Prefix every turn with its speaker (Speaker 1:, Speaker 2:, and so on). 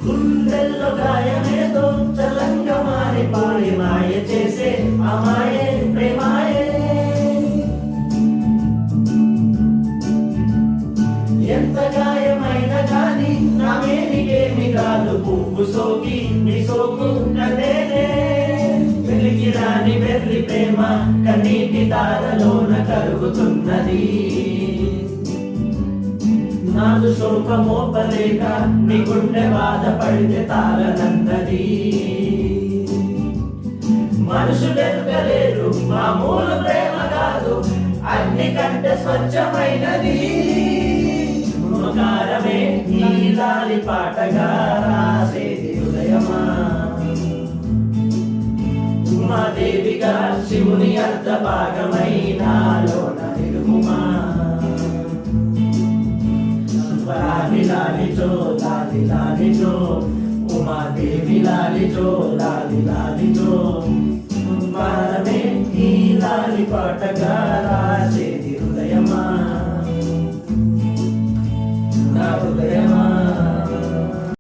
Speaker 1: గుండెల్లో గాయమేదో చల్లంగా మారిపోయి మాయ చేసే అమాయే ప్రేమాయే. ఎంత గాయమైన గాని నా మేనికేమి కాదు, పువ్వు సోకి నీ సోకు నన్నేనే. వెలికి రాని వెర్రి ప్రేమ కన్నీటి తారలోన కరుగుతున్నది. నాదు శోకమోపలేక నీ గుండె బాధపడితే తారనన్నది. మనుషులెరగలేరు మామూలు ప్రేమ కాదు, అగ్ని కంటే స్వచ్ఛమైనది. మమకారమే ఈ లాలి పాటగా రాసేది హృదయమా. ఉమాదేవిగా శివుని అర్ధ భాగమైనాలోన నిలుమా. లాలి లాలిచో లాలి లాలిచో ఉమాదేవి లాలిచో లాలి లాలిచో. భారమే ఈ లాలి పాటగా